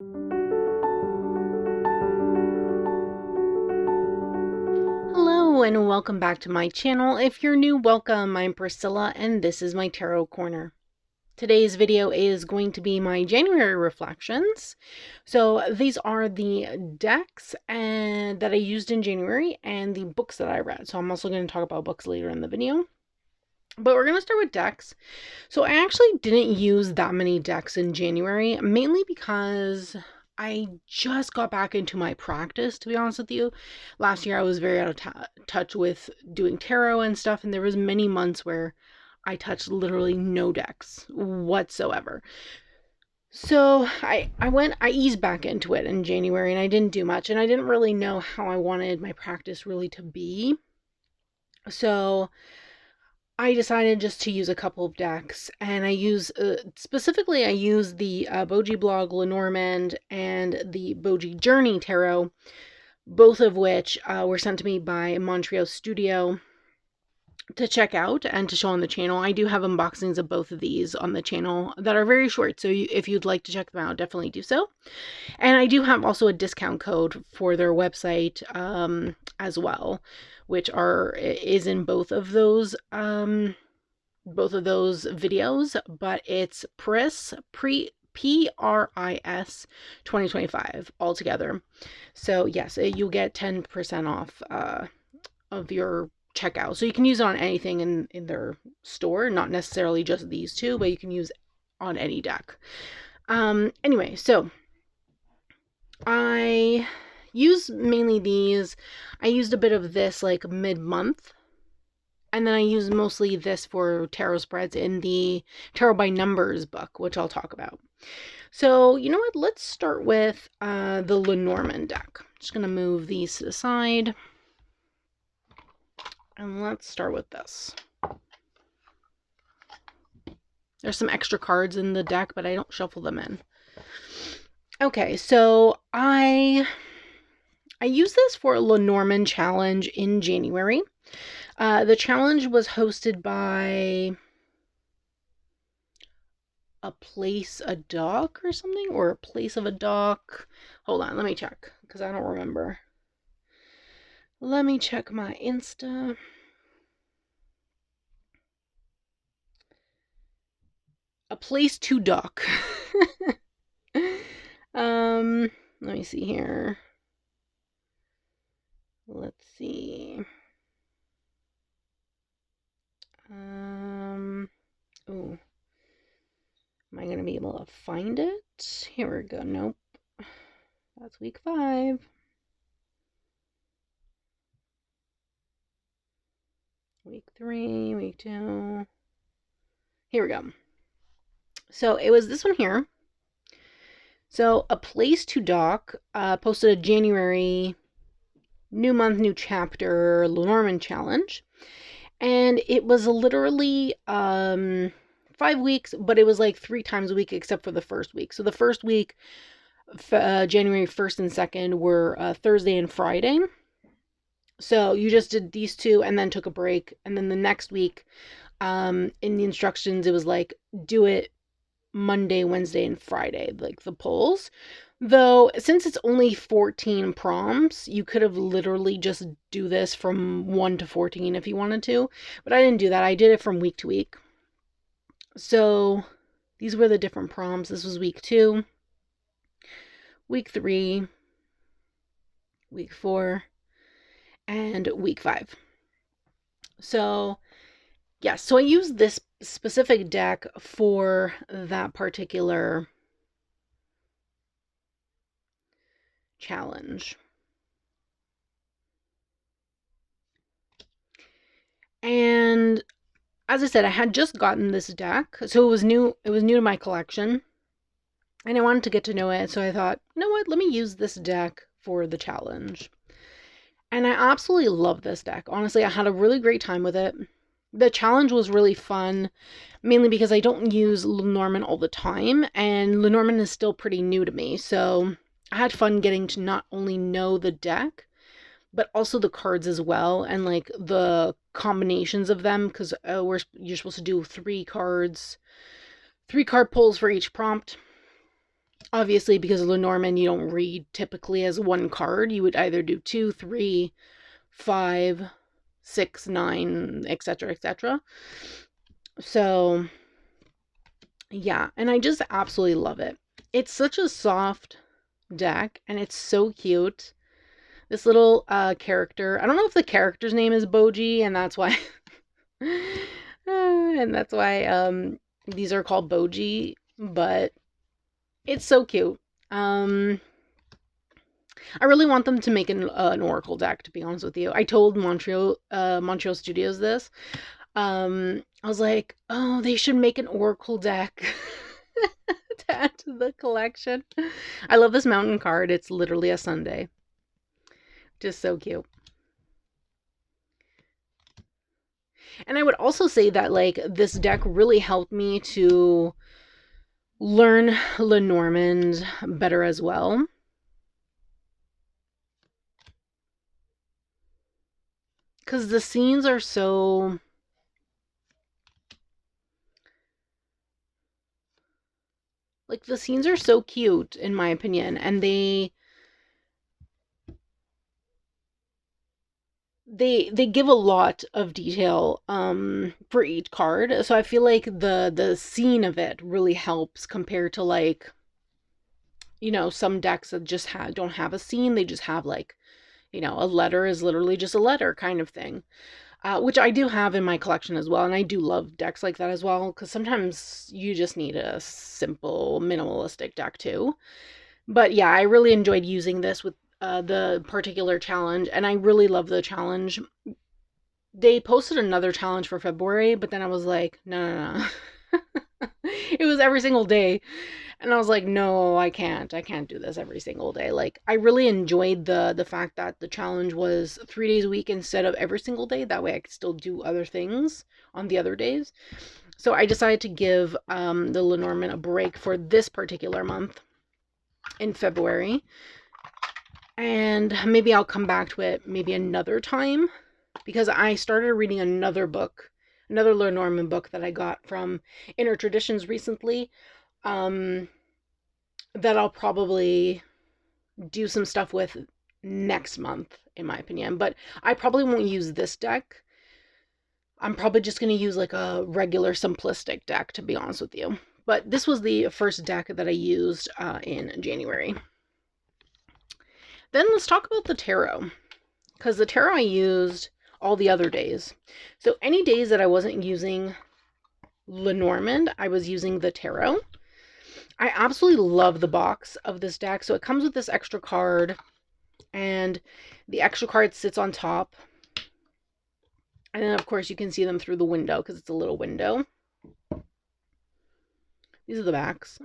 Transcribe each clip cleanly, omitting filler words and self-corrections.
Hello and welcome back to my channel. If you're new, welcome. I'm Priscilla and this is my Tarot Corner. Today's video is going to be my January reflections. So these are the decks that I used in January and the books that I read. So I'm also going to talk about books later in the video. But we're going to start with decks. So I actually didn't use that many decks in January, mainly because I just got back into my practice, to be honest with you. Last year I was very out of touch with doing tarot and stuff, and there was many months where I touched literally no decks whatsoever. So I eased back into it in January, and I didn't do much, and I didn't really know how I wanted my practice really to be. So I decided just to use a couple of decks, and I use, specifically I use the Boji Blog Lenormand and the Boji Journey Tarot, both of which were sent to me by Montreal Studio to check out and to show on the channel. I do have unboxings of both of these on the channel that are very short, so if you'd like to check them out, definitely do so. And I do have also a discount code for their website as well, which is in both of those videos, but it's PRIS 2025 altogether. So yes, you'll get 10% off of your checkout. So you can use it on anything in their store, not necessarily just these two, but you can use on any deck. Anyway, so I use mainly these. I used a bit of this like mid-month, and then I use mostly this for tarot spreads in the Tarot by Numbers book, which I'll talk about. So you know what, let's start with the Lenormand deck. I'm just gonna move these to the side, and let's start with this. There's some extra cards in the deck, but I don't shuffle them in. Okay, so I used this for a Lenormand challenge in January. The challenge was hosted by a place a dock or something, or a place of a dock. Hold on, let me check because I don't remember. Let me check my Insta. A place to dock. Let me see here. Let's see. Oh. Am I going to be able to find it? Here we go. Nope. That's week 5. Week 3, week 2. Here we go. So it was this one here. So a place to dock posted a January new month, new chapter Lenormand challenge. And it was literally 5 weeks, but it was like 3 times a week except for the first week. So the first week, January 1st and 2nd, were Thursday and Friday. So you just did these two and then took a break. And then the next week, in the instructions, it was like, do it Monday, Wednesday, and Friday, like the polls. Though, since it's only 14 prompts, you could have literally just do this from 1 to 14 if you wanted to. But I didn't do that. I did it from week to week. So these were the different prompts. This was week 2, week 3, week 4, and week 5. So yes, so I used this specific deck for that particular challenge. And as I said, I had just gotten this deck, so it was new to my collection, and I wanted to get to know it, so I thought, you know what, let me use this deck for the challenge. And I absolutely love this deck. Honestly, I had a really great time with it. The challenge was really fun, mainly because I don't use Lenormand all the time, and Lenormand is still pretty new to me, so I had fun getting to not only know the deck, but also the cards as well, and like the combinations of them, because you're supposed to do 3 card pulls for each prompt. Obviously, because Lenormand, you don't read typically as one card. You would either do 2, 3, 5, 6, 9, etc., etc. So, yeah, and I just absolutely love it. It's such a soft deck, and it's so cute. This little character, I don't know if the character's name is Boji, and that's why these are called Boji, but it's so cute. I really want them to make an Oracle deck, to be honest with you. I told Montreal Studios this. I was like, oh, they should make an Oracle deck to add to the collection. I love this mountain card. It's literally a sundae. Just so cute. And I would also say that, like, this deck really helped me to learn Lenormand better as well. Because the scenes are so... like, the scenes are so cute, in my opinion. And they give a lot of detail for each card. So I feel like the scene of it really helps compared to, like, you know, some decks that just don't have a scene. They just have, like, you know, a letter is literally just a letter kind of thing. Which I do have in my collection as well, and I do love decks like that as well, because sometimes you just need a simple, minimalistic deck too. But yeah, I really enjoyed using this with the particular challenge, and I really love the challenge. They posted another challenge for February, but then I was like, no. It was every single day. And I was like, no, I can't do this every single day. Like, I really enjoyed the fact that the challenge was 3 days a week instead of every single day. That way I could still do other things on the other days. So I decided to give the Lenormand a break for this particular month in February. And maybe I'll come back to it maybe another time, because I started reading another book, another Lenormand book that I got from Inner Traditions recently. That I'll probably do some stuff with next month, in my opinion. But I probably won't use this deck. I'm probably just going to use like a regular simplistic deck, to be honest with you. But this was the first deck that I used in January. Then let's talk about the tarot, because the tarot I used all the other days. So any days that I wasn't using Lenormand, I was using the tarot. I absolutely love the box of this deck. So it comes with this extra card, and the extra card sits on top. And then, of course, you can see them through the window because it's a little window. These are the backs.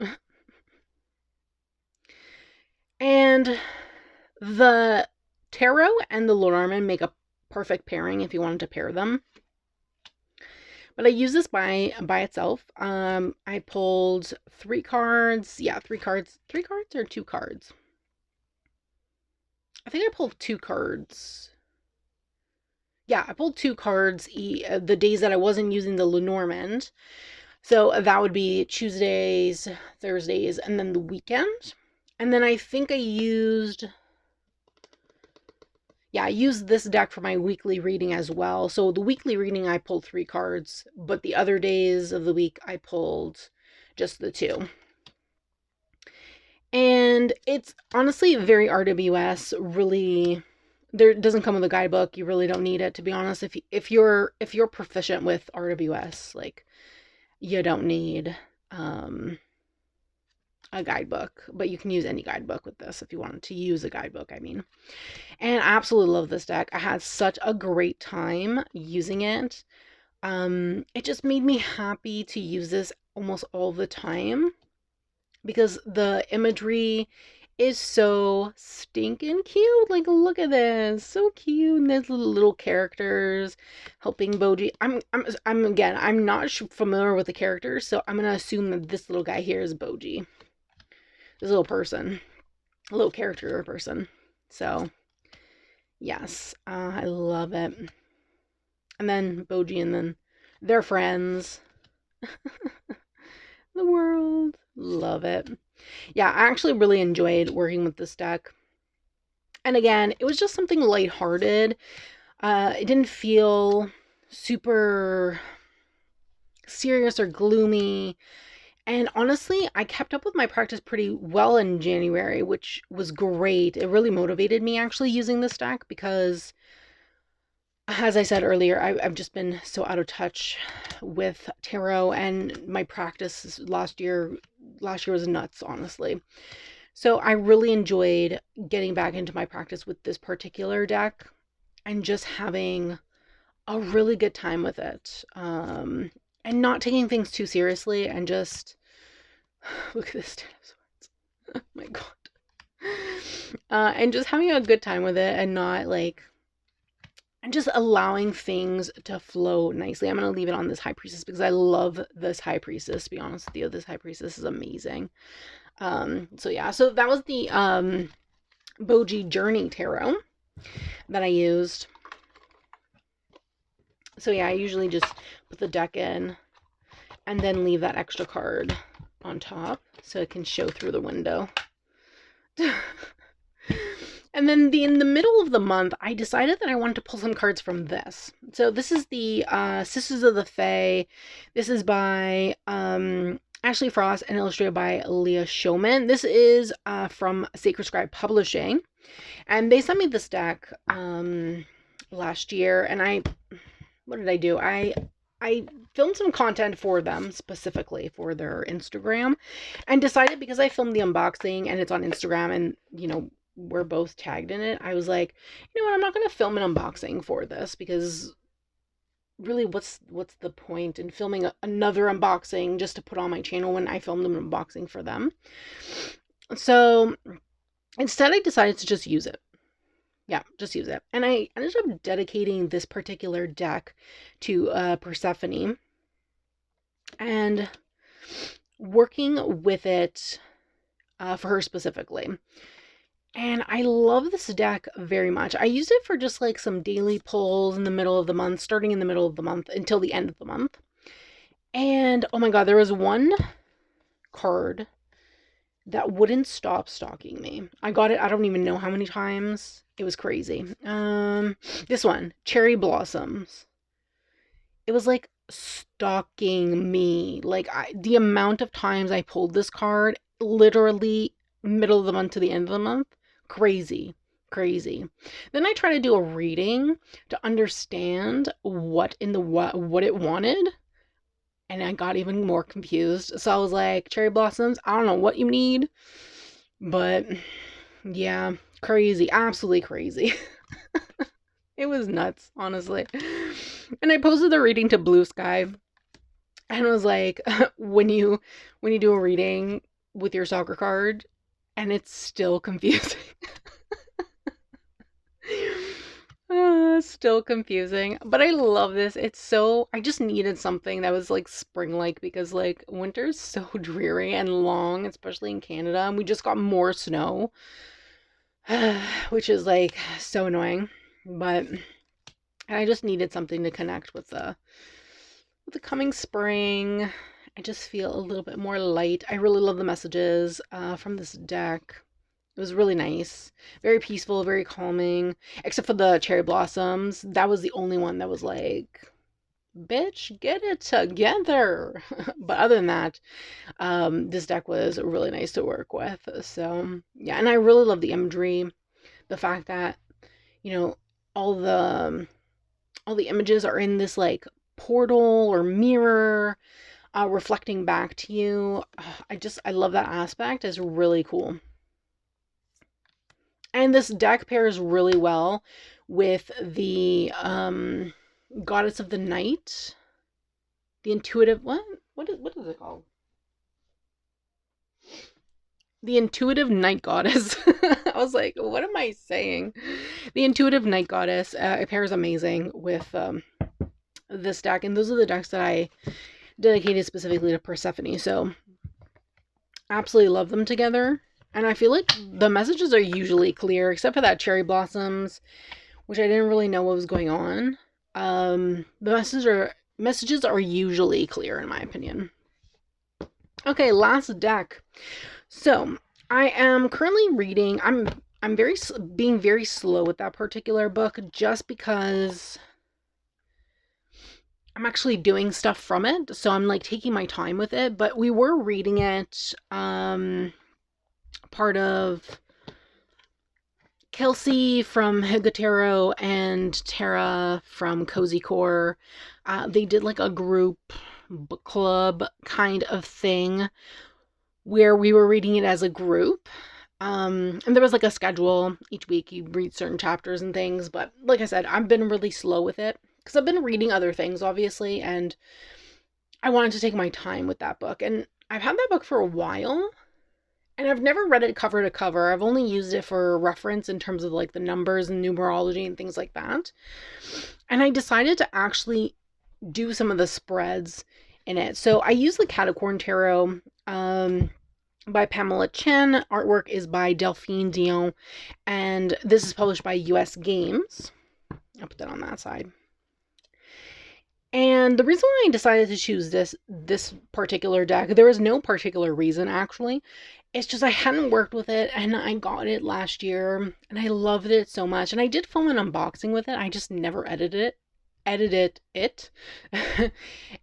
And the tarot and the Lenormand make a perfect pairing if you wanted to pair them. But I use this by itself. I pulled 3 cards. Yeah, 3 cards. 3 cards or 2 cards? I think I pulled 2 cards. Yeah, I pulled 2 cards the days that I wasn't using the Lenormand. So that would be Tuesdays, Thursdays, and then the weekend. And then I think I used... yeah, I used this deck for my weekly reading as well. So the weekly reading, I pulled 3 cards, but the other days of the week, I pulled just the 2. And it's honestly very RWS. Really, there doesn't come with a guidebook. You really don't need it, to be honest. If you're proficient with RWS, like, you don't need a guidebook, but you can use any guidebook with this if you wanted to use a guidebook, I mean. And I absolutely love this deck. I had such a great time using it. It just made me happy to use this almost all the time, because the imagery is so stinking cute. Like, look at this, so cute. And there's little characters helping Boji. I'm not familiar with the characters, so I'm gonna assume that this little guy here is Boji. This little person, a little character or person. So yes, I love it. And then Boji, and then their friends. The world, love it. yeah, I actually really enjoyed working with this deck. And again, it was just something lighthearted. It didn't feel super serious or gloomy. And honestly, I kept up with my practice pretty well in January, which was great. It really motivated me actually using this deck because, as I said earlier, I've just been so out of touch with tarot, and my practice last year was nuts, honestly. So I really enjoyed getting back into my practice with this particular deck and just having a really good time with it. And not taking things too seriously, and just look at this Ten of Swords. Oh my god. And just having a good time with it, and not like, and just allowing things to flow nicely. I'm going to leave it on this High Priestess because I love this High Priestess, to be honest with you. This High Priestess is amazing. So yeah, so that was the Boji Journey Tarot that I used. So yeah, I usually just put the deck in and then leave that extra card on top so it can show through the window. And then in the middle of the month, I decided that I wanted to pull some cards from this. So this is the Sisters of the Fae. This is by Ashley Frost and illustrated by Leah Showman. This is from Sacred Scribe Publishing. And they sent me this deck last year, and what did I do? I filmed some content for them, specifically for their Instagram, and decided, because I filmed the unboxing and it's on Instagram and, you know, we're both tagged in it, I was like, you know what, I'm not going to film an unboxing for this, because really, what's the point in filming another unboxing just to put on my channel when I filmed an unboxing for them? So instead, I decided to just use it. Yeah, just use it. And I ended up dedicating this particular deck to Persephone and working with it for her specifically. And I love this deck very much. I used it for just like some daily pulls in the middle of the month, starting in the middle of the month until the end of the month. And oh my god, there was one card that wouldn't stop stalking me. I got it, I don't even know how many times. It was crazy. This one, Cherry Blossoms. It was like stalking me. Like, the amount of times I pulled this card, literally middle of the month to the end of the month, crazy. Then I try to do a reading to understand what it wanted, and I got even more confused. So I was like, Cherry Blossoms, I don't know what you need, but yeah, crazy, absolutely crazy. It was nuts, honestly. And I posted the reading to Blue Sky and was like, when you do a reading with your soccer card and it's still confusing. Still confusing, but I love this. It's so, I just needed something that was like spring-like, because like winter's so dreary and long, especially in Canada, and we just got more snow, which is like so annoying. But I just needed something to connect with the coming spring. I just feel a little bit more light. I really love the messages from this deck. It was really nice. Very peaceful, very calming. Except for the Cherry Blossoms. That was the only one that was like, bitch, get it together. But other than that, this deck was really nice to work with. So, yeah. And I really love the imagery. The fact that, you know, all the images are in this like portal or mirror, reflecting back to you. I love that aspect. It's really cool. And this deck pairs really well with the Goddess of the Night. The intuitive, what is it called? The Intuitive Night Goddess. I was like, what am I saying? The Intuitive Night Goddess. It pairs amazing with this deck. And those are the decks that I dedicated specifically to Persephone. So, absolutely love them together. And I feel like the messages are usually clear, except for that Cherry Blossoms, which I didn't really know what was going on. The messages are usually clear, in my opinion. Okay, last deck. So I am currently reading. I'm being very slow with that particular book just because I'm actually doing stuff from it. So I'm like taking my time with it. But we were reading it. Part of Kelsey from Higatero and Tara from Cozy Core. They did like a group book club kind of thing where we were reading it as a group. And there was like a schedule each week. You read certain chapters and things. But like I said, I've been really slow with it because I've been reading other things, obviously. And I wanted to take my time with that book. And I've had that book for a while. And I've never read it cover to cover. I've only used it for reference in terms of like the numbers and numerology and things like that. And I decided to actually do some of the spreads in it. So I use the Catacorn Tarot by Pamela Chen. Artwork is by Delphine Dion. And this is published by US Games. I'll put that on that side. And the reason why I decided to choose this particular deck, there was no particular reason actually. It's just I hadn't worked with it and I got it last year and I loved it so much. And I did film an unboxing with it. I just never edited it.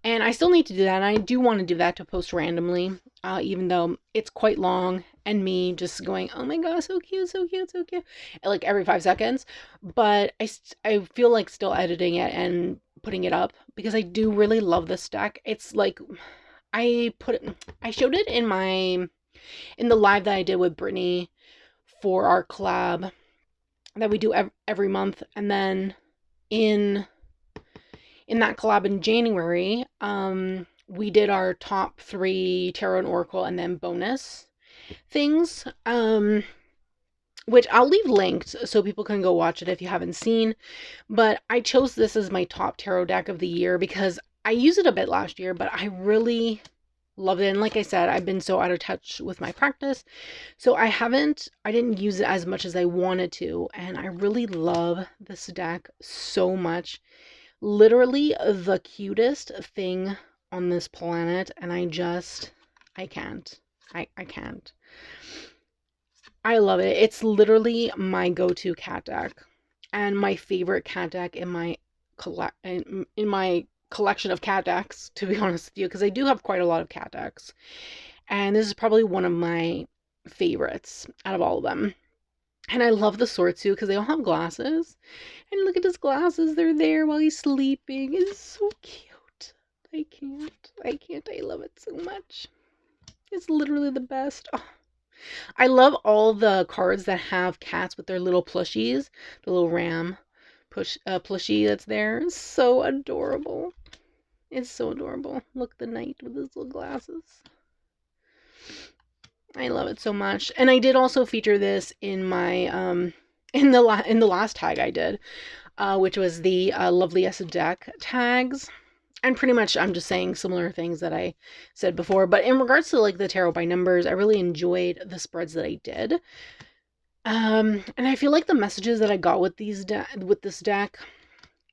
And I still need to do that. And I do want to do that to post randomly, even though it's quite long and me just going, oh my god, so cute, so cute, so cute, like every 5 seconds. But I feel like still editing it and putting it up because I do really love this deck. It's like I showed it in the live that I did with Brittany for our collab that we do every month. And then in that collab in January, we did our top 3 tarot and oracle and then bonus things, which I'll leave linked so people can go watch it if you haven't seen. But I chose this as my top tarot deck of the year because I used it a bit last year, but I really loved it. And like I said, I've been so out of touch with my practice, so I didn't use it as much as I wanted to. And I really love this deck so much. Literally the cutest thing on this planet, and I can't. I can't. I love it. It's literally my go-to cat deck and my favorite cat deck in my collection of cat decks, to be honest with you, because I do have quite a lot of cat decks. And this is probably one of my favorites out of all of them. And I love the swords too because they all have glasses. And look at his glasses. They're there while he's sleeping. It's so cute. I can't. I love it so much. It's literally the best. Oh. I love all the cards that have cats with their little plushies. The little ram plushie that's there. It's so adorable. It's so adorable. Look, the knight with his little glasses. I love it so much. And I did also feature this in my in the last tag I did, which was the loveliest deck tags. And pretty much I'm just saying similar things that I said before. But in regards to like the tarot by numbers, I really enjoyed the spreads that I did. And I feel like the messages that I got with this deck,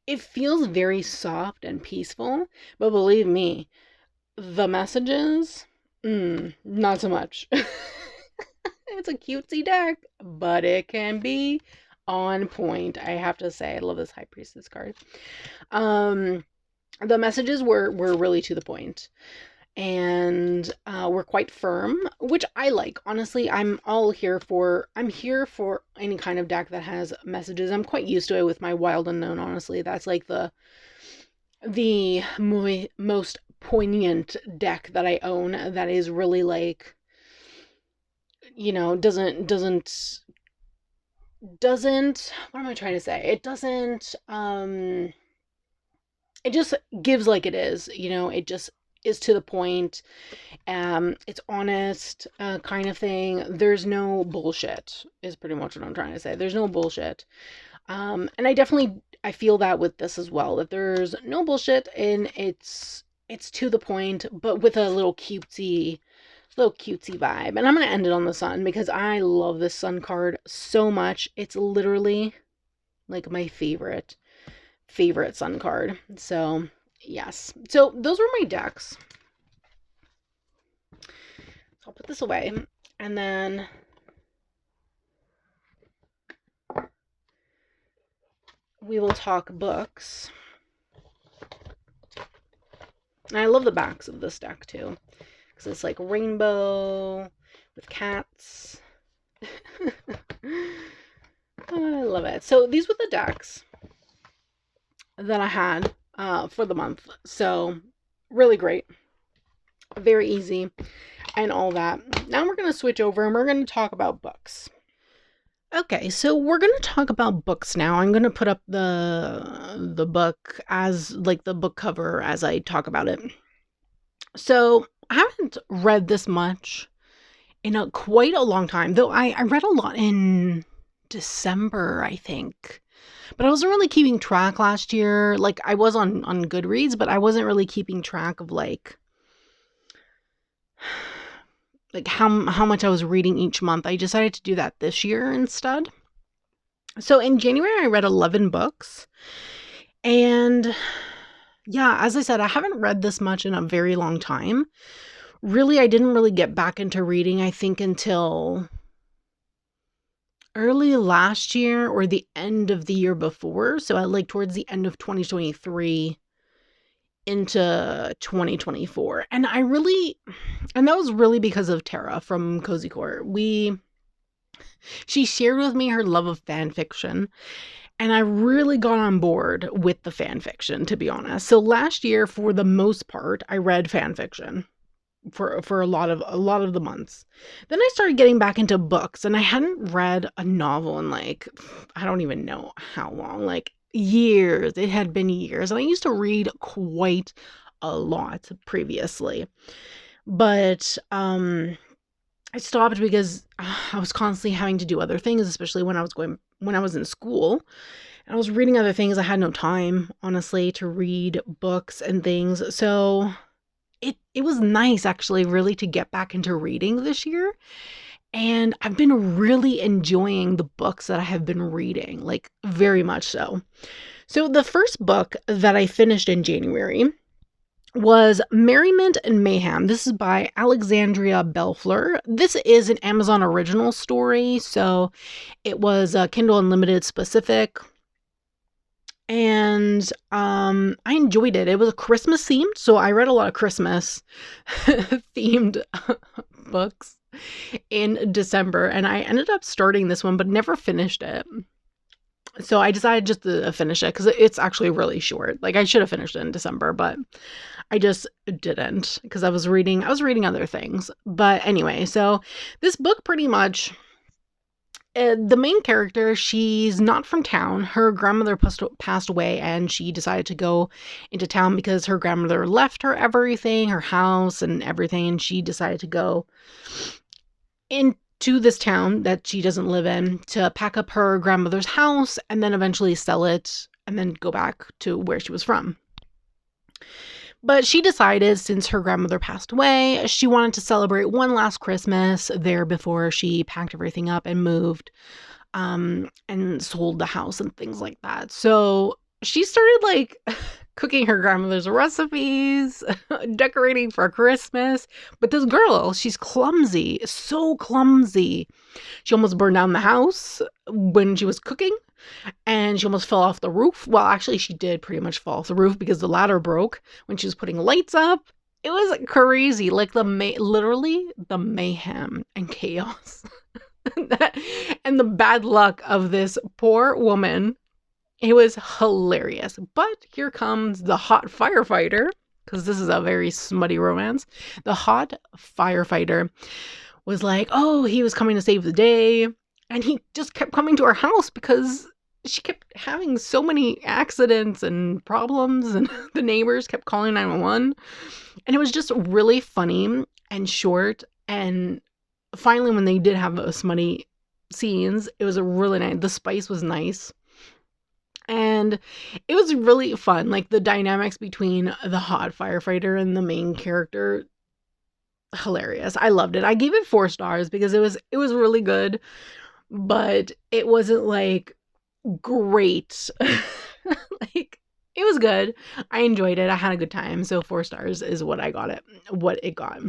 it feels very soft and peaceful. But believe me, the messages, not so much. It's a cutesy deck, but it can be on point. I have to say, I love this High Priestess card. The messages were really to the point and were quite firm, which I like. Honestly, I'm here for any kind of deck that has messages. I'm quite used to it with my Wild Unknown, honestly. That's like the most poignant deck that I own that is really like, you know, doesn't what am I trying to say? It doesn't it just gives like it is, you know, it just is to the point. It's honest, kind of thing. There's no bullshit is pretty much what I'm trying to say. There's no bullshit. And I feel that with this as well, that there's no bullshit and it's to the point, but with a little cutesy vibe. And I'm going to end it on the sun because I love this sun card so much. It's literally like my favorite sun card. So yes, so those were my decks. I'll put this away. And then we will talk books. And I love the backs of this deck too, because it's like rainbow with cats. I love it. So these were the decks that I had for the month. So really great. Very easy and all that. Now we're going to switch over and we're going to talk about books. Okay, so we're going to talk about books now. I'm going to put up the book as like the book cover as I talk about it. So I haven't read this much in quite a long time, though I read a lot in December, I think. But I wasn't really keeping track last year. Like, I was on Goodreads, but I wasn't really keeping track of like how much I was reading each month. I decided to do that this year instead. So in January, I read 11 books. And yeah, as I said, I haven't read this much in a very long time. Really, I didn't really get back into reading, I think, until early last year or the end of the year before. So like towards the end of 2023 into 2024. And that was really because of Tara from Cozy Court. She shared with me her love of fan fiction, and I really got on board with the fan fiction, to be honest. So last year, for the most part, I read fan fiction for a lot of the months. Then I started getting back into books, and I hadn't read a novel in like, I don't even know how long, like years. It had been years, and I used to read quite a lot previously, but I stopped because I was constantly having to do other things, especially when I was in school. And I was reading other things. I had no time, honestly, to read books and things. So it was nice, actually, really, to get back into reading this year. And I've been really enjoying the books that I have been reading, like very much so. So the first book that I finished in January was Merriment and Mayhem. This is by Alexandria Bellfleur. This is an Amazon original story, so it was Kindle Unlimited specific. And I enjoyed it. It was Christmas themed, so I read a lot of Christmas themed books in December, and I ended up starting this one but never finished it. So I decided just to finish it because it's actually really short. Like, I should have finished it in December, but I just didn't because I was reading other things. But anyway, so this book pretty much, the main character, she's not from town. Her grandmother passed away, and she decided to go into town because her grandmother left her everything, her house and everything, and she decided to go into this town that she doesn't live in to pack up her grandmother's house and then eventually sell it and then go back to where she was from. But she decided, since her grandmother passed away, she wanted to celebrate one last Christmas there before she packed everything up and moved, and sold the house and things like that. So she started like cooking her grandmother's recipes, decorating for Christmas. But this girl, she's clumsy, so clumsy. She almost burned down the house when she was cooking, and she almost fell off the roof. Well, actually, she did pretty much fall off the roof because the ladder broke when she was putting lights up. It was crazy, like literally the mayhem and chaos and the bad luck of this poor woman. It was hilarious. But here comes the hot firefighter, because this is a very smutty romance. The hot firefighter was like, oh, he was coming to save the day. And he just kept coming to our house because she kept having so many accidents and problems, and the neighbors kept calling 911. And it was just really funny and short. And finally, when they did have smutty scenes, it was a really nice, the spice was nice. And it was really fun. Like, the dynamics between the hot firefighter and the main character, hilarious. I loved it. I gave it 4 stars because it was really good, but it wasn't like great. Like, it was good. I enjoyed it. I had a good time. So 4 stars is what it got.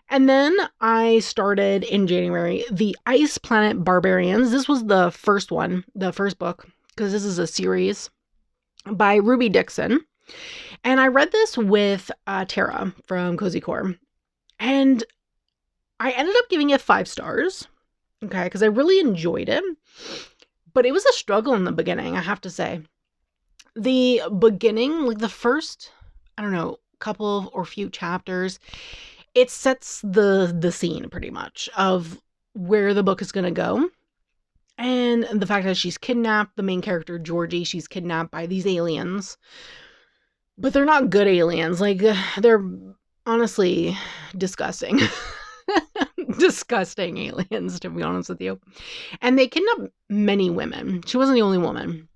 And then I started in January the Ice Planet Barbarians. This was the first one, the first book, because this is a series by Ruby Dixon. And I read this with Tara from Cozy Core. And I ended up giving it 5 stars, okay, because I really enjoyed it. But it was a struggle in the beginning, I have to say. The beginning, like the first, I don't know, couple or few chapters, it sets the scene pretty much of where the book is going to go. And the fact that she's kidnapped, the main character, Georgie, she's kidnapped by these aliens. But they're not good aliens. Like, they're honestly disgusting. Disgusting aliens, to be honest with you. And they kidnapped many women. She wasn't the only woman.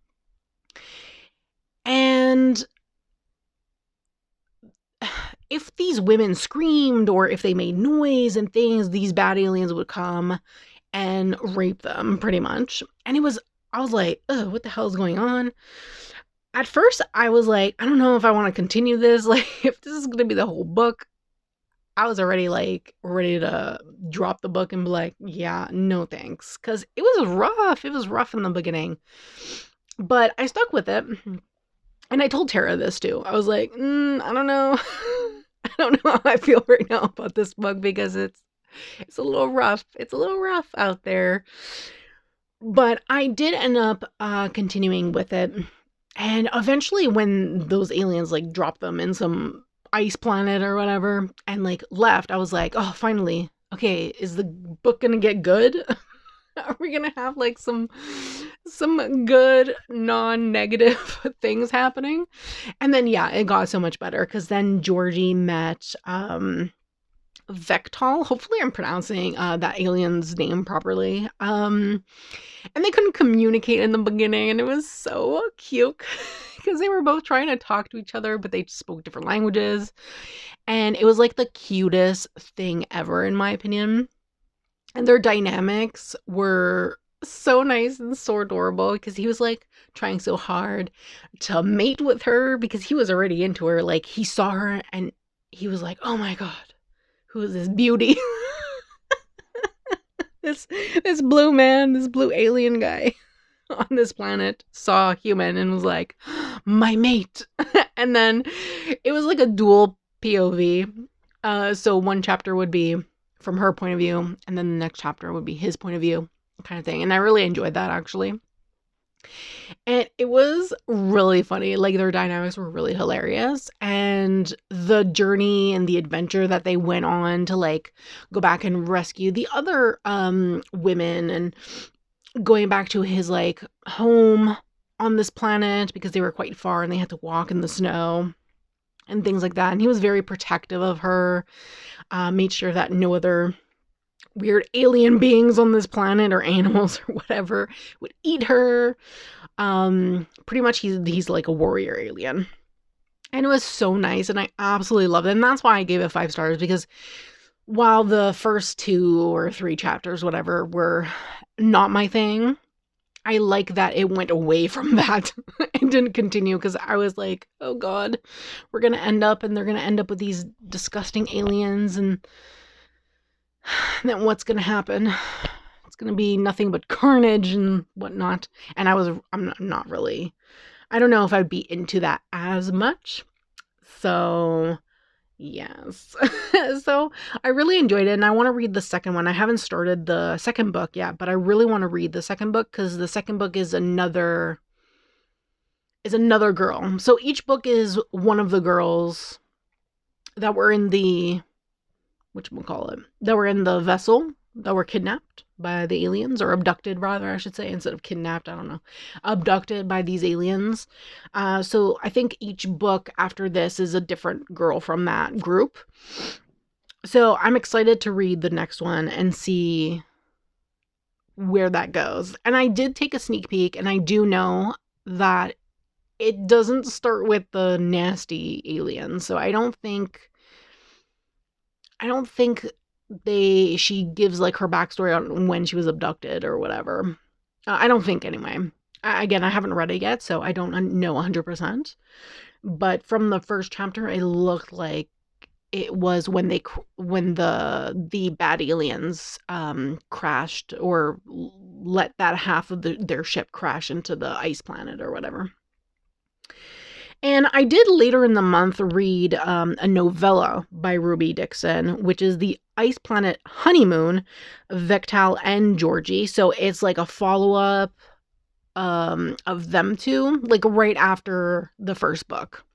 And if these women screamed or if they made noise and things, these bad aliens would come and rape them, pretty much. And I was like, ugh, what the hell is going on? At first, I was like, I don't know if I want to continue this. Like, if this is going to be the whole book, I was already like ready to drop the book and be like, yeah, no thanks. Because it was rough. It was rough in the beginning. But I stuck with it. And I told Tara this too. I was like, I don't know. I don't know how I feel right now about this book because it's a little rough. It's a little rough out there. But I did end up continuing with it. And eventually when those aliens like dropped them in some ice planet or whatever and like left, I was like, oh, finally. Okay, is the book gonna get good? Are we gonna have like some good non-negative things happening? And then yeah, it got so much better because then Georgie met Vectal. Hopefully I'm pronouncing that alien's name properly. And they couldn't communicate in the beginning, and it was so cute because they were both trying to talk to each other, but they spoke different languages. And it was like the cutest thing ever, in my opinion. And their dynamics were so nice and so adorable because he was like trying so hard to mate with her because he was already into her. Like he saw her and he was like, oh my God, who is this beauty? This blue man, this blue alien guy on this planet saw a human and was like, my mate. And then it was like a dual POV. So one chapter would be from her point of view, and then the next chapter would be his point of view, kind of thing. And I really enjoyed that, actually. And it was really funny. Like, their dynamics were really hilarious. And the journey and the adventure that they went on to, like, go back and rescue the other women and going back to his, like, home on this planet because they were quite far and they had to walk in the snow and things like that. And he was very protective of her, made sure that no other weird alien beings on this planet or animals or whatever would eat her. Pretty much he's like a warrior alien. And it was so nice and I absolutely loved it. And that's why I gave it 5 stars, because while the first 2 or 3 chapters, whatever, were not my thing, I like that it went away from that and didn't continue, because I was like, oh God, we're going to end up and they're going to end up with these disgusting aliens, and then what's going to happen? It's going to be nothing but carnage and whatnot. And I'm not really, I don't know if I'd be into that as much. So yes. So I really enjoyed it, and I want to read the second one. I haven't started the second book yet, but I really want to read the second book because the second book is another girl. So each book is one of the girls that were in the that were in the vessel that were kidnapped by the aliens, or abducted rather, I should say, instead of kidnapped. I don't know. Abducted by these aliens. So I think each book after this is a different girl from that group. So I'm excited to read the next one and see where that goes. And I did take a sneak peek, and I do know that it doesn't start with the nasty aliens. So I don't think she gives like her backstory on when she was abducted or whatever. I don't think, anyway. Again, I haven't read it yet, so I don't know 100%. But from the first chapter, it looked like it was when the bad aliens crashed, or let that half of their ship crash into the ice planet or whatever. And I did later in the month read a novella by Ruby Dixon, which is The Ice Planet Honeymoon, Vectal and Georgie. So it's like a follow-up of them two, like right after the first book.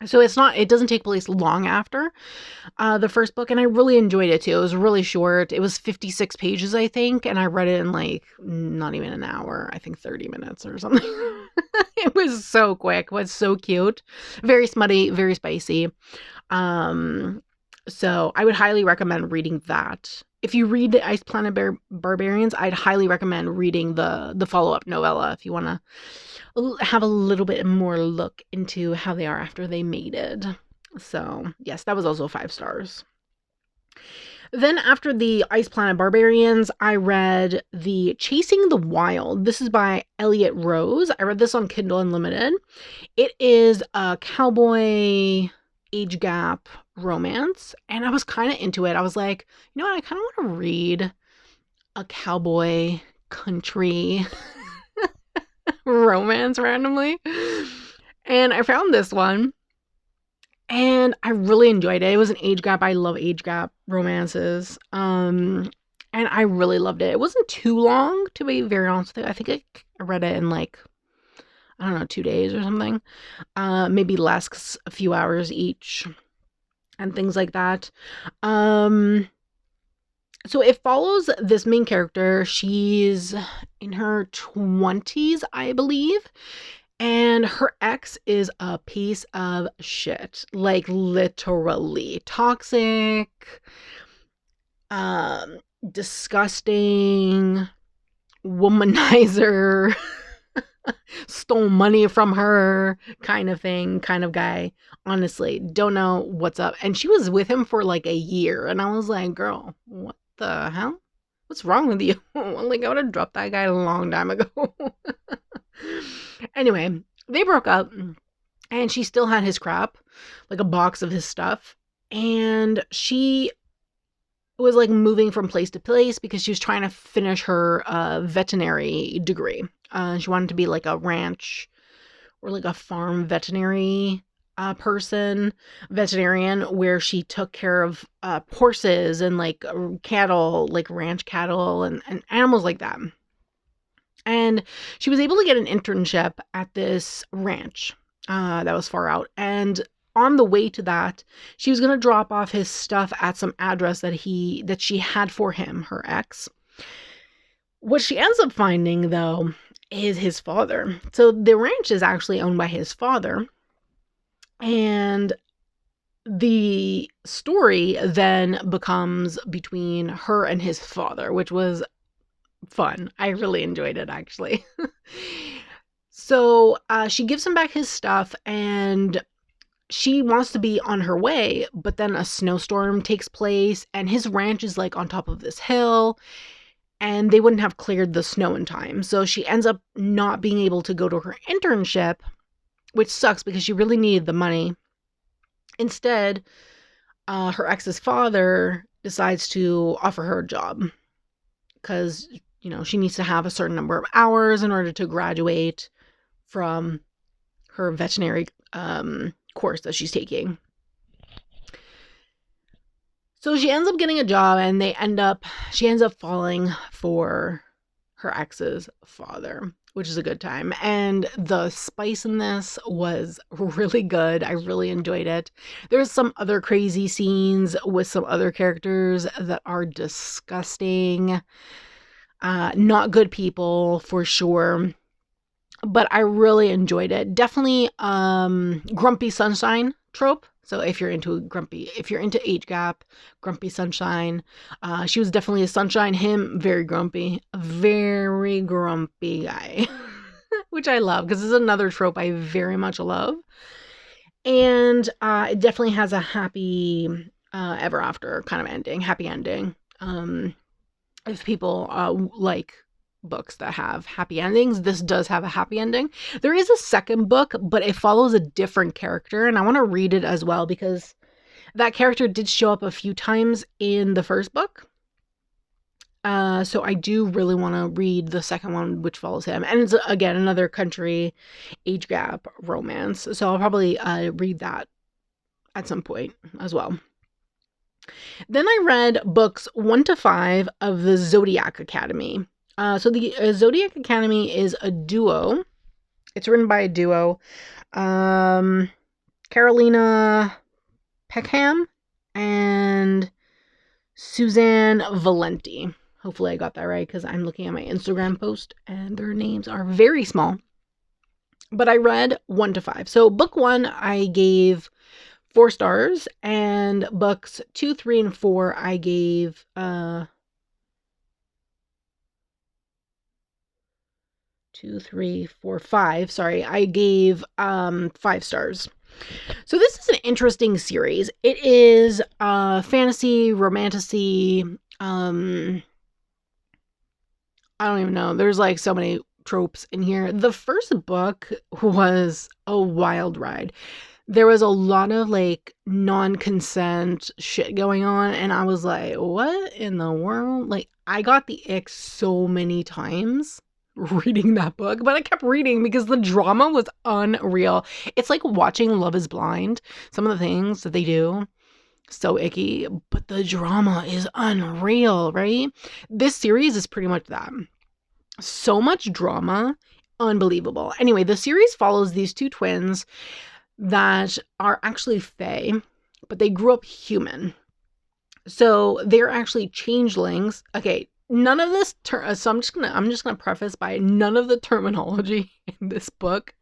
So it doesn't take place long after the first book, and I really enjoyed it too. It was really short. It was 56 pages, I think, and I read it in like not even an hour, I think 30 minutes or something. It was so quick. It was so cute. Very smutty, very spicy. So I would highly recommend reading that. If you read the Ice Planet Barbarians, I'd highly recommend reading the follow-up novella if you want to have a little bit more look into how they are after they mated. So yes, that was also 5 stars. Then after the Ice Planet Barbarians, I read the Chasing the Wild. This is by Elliot Rose. I read this on Kindle Unlimited. It is a cowboy age gap romance, and I was kind of into it. I was like, you know what, I kind of want to read a cowboy country romance randomly. And I found this one, and I really enjoyed it. It was an age gap. I love age gap romances. And I really loved it. It wasn't too long, to be very honest with you. I think I read it in like, I don't know, 2 days or something. Maybe less, 'cause a few hours each and things like that. So it follows this main character. She's in her 20s, I believe. And her ex is a piece of shit. Like, literally. Toxic. Disgusting. Womanizer. Stole money from her, kind of thing, kind of guy. Honestly, don't know what's up. And she was with him for like a year, and I was like, girl, what the hell? What's wrong with you? Like, I would have dropped that guy a long time ago. Anyway, they broke up, and she still had his crap, like a box of his stuff, and she was like moving from place to place because she was trying to finish her veterinary degree. She wanted to be like a ranch or like a farm veterinarian, where she took care of horses and like cattle, like ranch cattle and animals like that. And she was able to get an internship at this ranch that was far out. And on the way to that, she was going to drop off his stuff at some address that she had for him, her ex. What she ends up finding, though, is his father. So the ranch is actually owned by his father. And the story then becomes between her and his father, which was fun. I really enjoyed it, actually. So she gives him back his stuff, and she wants to be on her way, but then a snowstorm takes place, and his ranch is like on top of this hill, and they wouldn't have cleared the snow in time. So she ends up not being able to go to her internship, which sucks because she really needed the money. Instead, her ex's father decides to offer her a job because, you know, she needs to have a certain number of hours in order to graduate from her veterinary course that she's taking. So she ends up getting a job, and she ends up falling for her ex's father, which is a good time. And the spice in this was really good. I really enjoyed it. There's some other crazy scenes with some other characters that are disgusting. Not good people, for sure. But I really enjoyed it. Definitely grumpy sunshine trope. So if you're into age gap, grumpy sunshine. She was definitely a sunshine. Him, very grumpy guy. Which I love, because this is another trope I very much love. And it definitely has a happy ever after kind of ending, happy ending. If people like books that have happy endings, this does have a happy ending. There is a second book, but it follows a different character, and I want to read it as well because That character did show up a few times in the first book. So I do really want to read the second one, which follows him. And it's, again, another country age gap romance. So I'll probably read that at some point as well. Then I read books 1 to 5 of the Zodiac Academy. So the Zodiac Academy is a duo. It's written by a duo. Carolina Peckham and Suzanne Valenti. Hopefully I got that right, because I'm looking at my Instagram post and their names are very small. But I read 1 to 5. So book 1 I gave 4 stars, and books 2, 3, and 4 I gave 2, 3, 4, 5. Sorry, I gave 5 stars. So this is an interesting series. It is fantasy, romantasy, I don't even know. There's like so many tropes in here. The first book was a wild ride. There was a lot of like non-consent shit going on, and I was like, what in the world? Like, I got the ick so many times reading that book, but I kept reading because the drama was unreal. It's like watching Love is Blind. Some of the things that they do, so icky, but the drama is unreal, right? This series is pretty much that. So much drama, unbelievable. Anyway, the series follows these 2 twins that are actually fae, but they grew up human. So they're actually changelings. Okay, none of this so I'm just gonna preface by none of the terminology in this book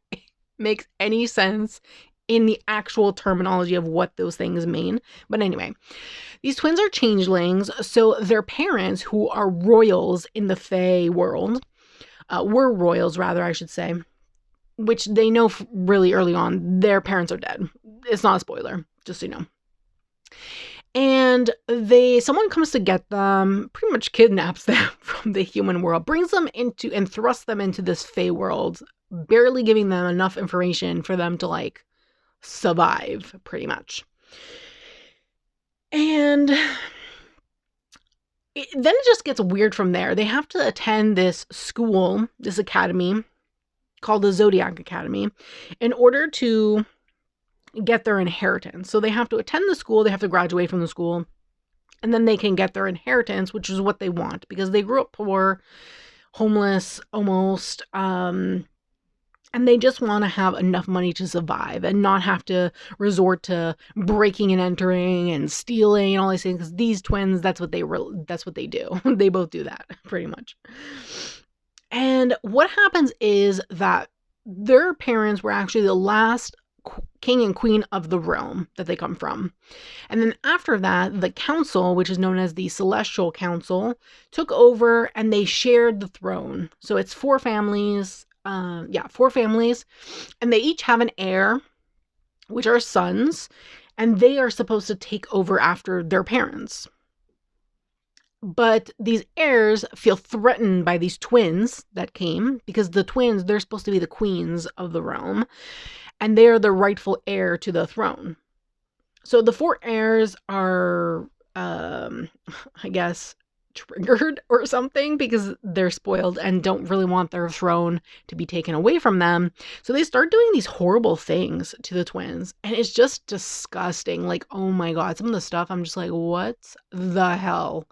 makes any sense in the actual terminology of what those things mean. But anyway, these twins are changelings. So their parents, who are royals in the fae world, were royals rather, I should say, which they know really early on, their parents are dead. It's not a spoiler, just so you know. And someone comes to get them, pretty much kidnaps them from the human world, brings them into and thrusts them into this fae world, barely giving them enough information for them to like survive, pretty much. And then it just gets weird from there. They have to attend this school, this academy called the Zodiac Academy, in order to get their inheritance. So they have to attend the school, they have to graduate from the school, and then they can get their inheritance, which is what they want, because they grew up poor, homeless almost, and they just want to have enough money to survive and not have to resort to breaking and entering and stealing and all these things. Because these twins, that's what they do. They both do that pretty much. And what happens is that their parents were actually the last king and queen of the realm that they come from. And then after that, the council, which is known as the Celestial Council, took over and they shared the throne. So it's 4 families. 4 families, and they each have an heir, which are sons, and they are supposed to take over after their parents. But these heirs feel threatened by these twins that came, because the twins, they're supposed to be the queens of the realm, and they are the rightful heir to the throne. So the 4 heirs are, I guess, triggered or something, because they're spoiled and don't really want their throne to be taken away from them. So they start doing these horrible things to the twins, and it's just disgusting. Like, oh my god, some of the stuff I'm just like, what the hell?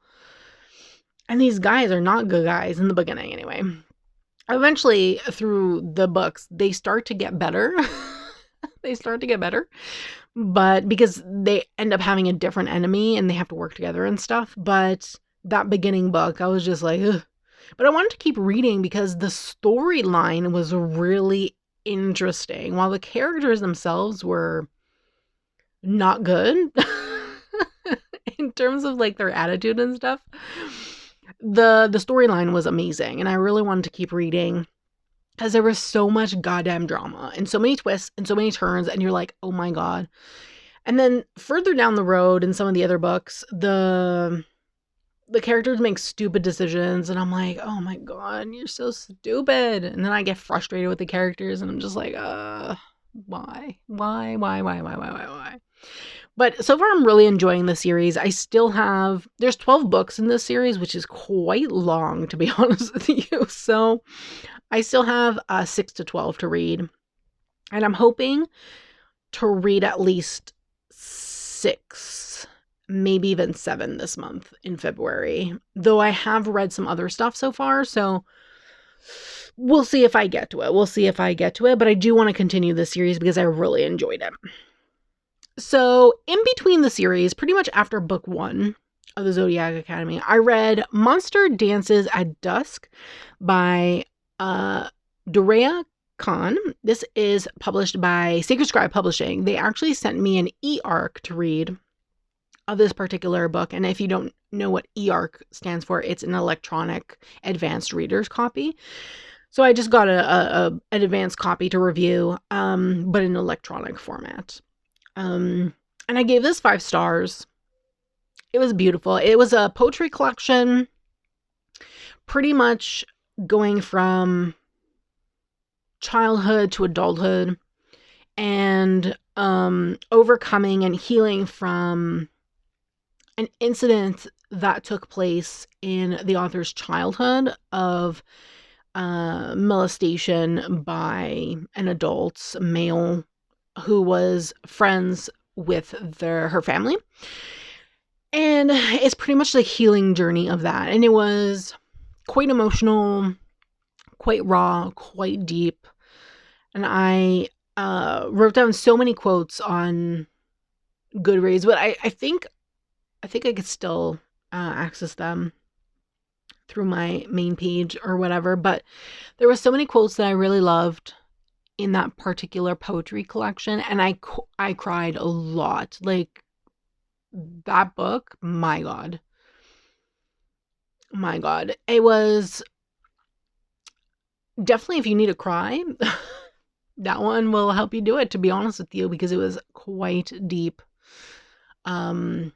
And these guys are not good guys in the beginning anyway. Eventually, through the books, they start to get better. But because they end up having a different enemy and they have to work together and stuff. But that beginning book, I was just like, ugh. But I wanted to keep reading because the storyline was really interesting. While the characters themselves were not good in terms of like their attitude and stuff, the storyline was amazing. And I really wanted to keep reading because there was so much goddamn drama and so many twists and so many turns. And you're like, oh my god. And then further down the road in some of the other books, the characters make stupid decisions, and I'm like, oh my god, you're so stupid. And then I get frustrated with the characters, and I'm just like, why? But so far, I'm really enjoying the series. There's 12 books in this series, which is quite long, to be honest with you. So I still have 6 to 12 to read. And I'm hoping to read at least 6, maybe even 7 this month in February. Though I have read some other stuff so far, so we'll see if I get to it. But I do want to continue this series because I really enjoyed it. So in between the series, pretty much after book 1 of the Zodiac Academy, I read Monster Dances at Dusk by Dorea Khan. This is published by Sacred Scribe Publishing. They actually sent me an e-arc to read of this particular book. And if you don't know what e-arc stands for, it's an electronic advanced reader's copy. So I just got an advanced copy to review, but in electronic format. And I gave this 5 stars. It was beautiful. It was a poetry collection, pretty much going from childhood to adulthood, and overcoming and healing from an incident that took place in the author's childhood of molestation by an adult male who was friends with her family. And it's pretty much the healing journey of that. And it was quite emotional, quite raw, quite deep. And I wrote down so many quotes on Goodreads, but I think I could still access them through my main page or whatever. But there were so many quotes that I really loved in that particular poetry collection, and I cried a lot. Like, that book, my God, it was definitely, if you need to cry, that one will help you do it, to be honest with you, because it was quite deep, and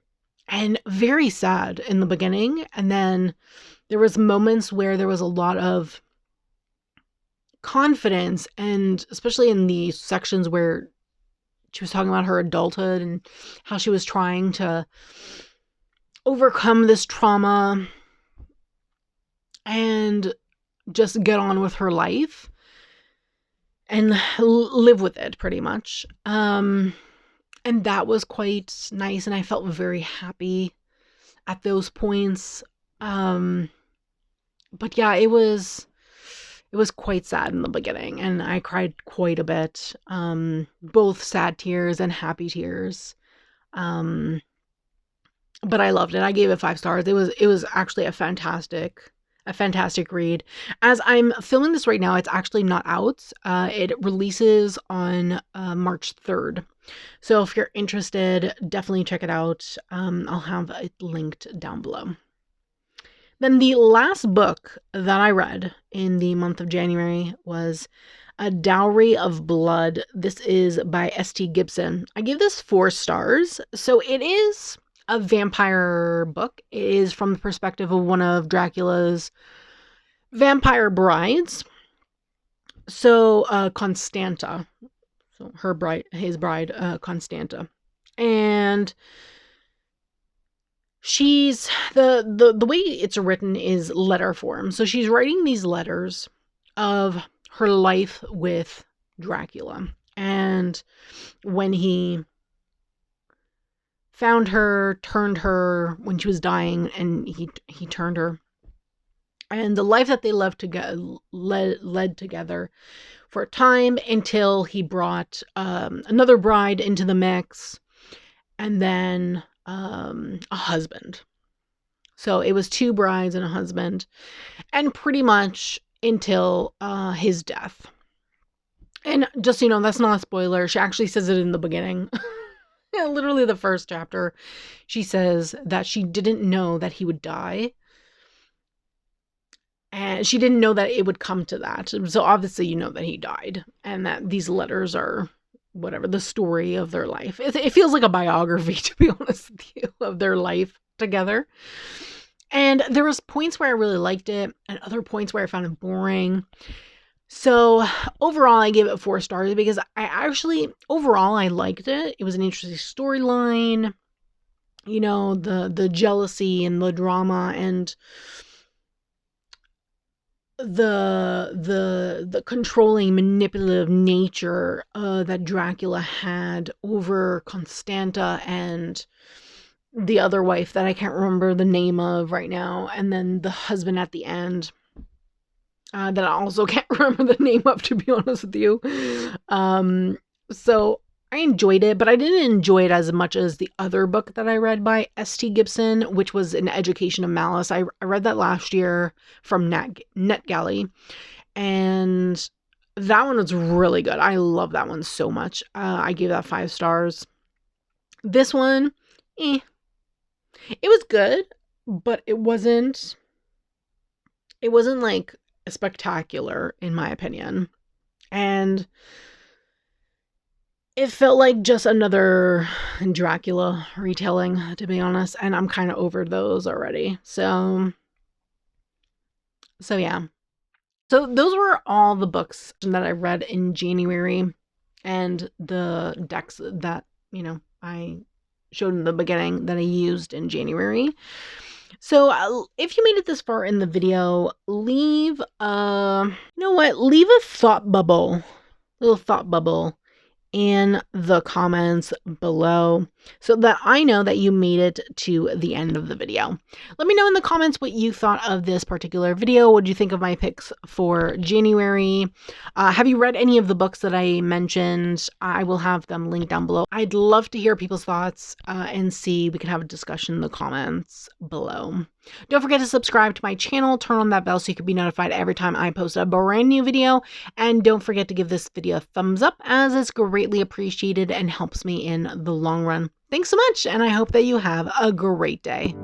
very sad in the beginning. And then there was moments where there was a lot of confidence, and especially in the sections where she was talking about her adulthood and how she was trying to overcome this trauma and just get on with her life and live with it, pretty much. And that was quite nice, and I felt very happy at those points. But yeah, it was quite sad in the beginning, and I cried quite a bit, both sad tears and happy tears. But I loved it. I gave it 5 stars. It was actually a fantastic read. As I'm filming this right now, it's actually not out. It releases on March 3rd. So if you're interested, definitely check it out. I'll have it linked down below. Then the last book that I read in the month of January was A Dowry of Blood. This is by S.T. Gibson. I gave this 4 stars. So it is a vampire book. It is from the perspective of one of Dracula's vampire brides. So Constanta. So his bride, Constanta. And she's the way it's written is letter form. So she's writing these letters of her life with Dracula, and when he found her, turned her when she was dying, and he turned her, and the life that they led together for a time until he brought another bride into the mix, and then a husband. So it was 2 brides and a husband, and pretty much until his death. And just so you know, that's not a spoiler. She actually says it in the beginning. Literally the first chapter, she says that she didn't know that he would die, and she didn't know that it would come to that. So obviously you know that he died, and that these letters are whatever, the story of their life. It feels like a biography, to be honest with you, of their life together. And there was points where I really liked it, and other points where I found it boring. So overall, I gave it 4 stars because overall, I liked it. It was an interesting storyline, you know, the jealousy and the drama and the controlling, manipulative nature that Dracula had over Constanta and the other wife that I can't remember the name of right now, and then the husband at the end that I also can't remember the name of, to be honest with you. So I enjoyed it, but I didn't enjoy it as much as the other book that I read by S.T. Gibson, which was An Education of Malice. I read that last year from NetGalley, and that one was really good. I love that one so much. I gave that 5 stars. This one, it was good, but it wasn't like spectacular in my opinion. And it felt like just another Dracula retelling, to be honest, and I'm kind of over those already. So yeah. So those were all the books that I read in January and the decks that, you know, I showed in the beginning that I used in January. So if you made it this far in the video, leave leave a thought bubble, little thought bubble in the comments below so that I know that you made it to the end of the video. Let me know in the comments what you thought of this particular video. What did you think of my picks for January? Have you read any of the books that I mentioned? I will have them linked down below. I'd love to hear people's thoughts and see we can have a discussion in the comments below. Don't forget to subscribe to my channel, turn on that bell so you can be notified every time I post a brand new video, and don't forget to give this video a thumbs up as it's greatly appreciated and helps me in the long run. Thanks so much, and I hope that you have a great day.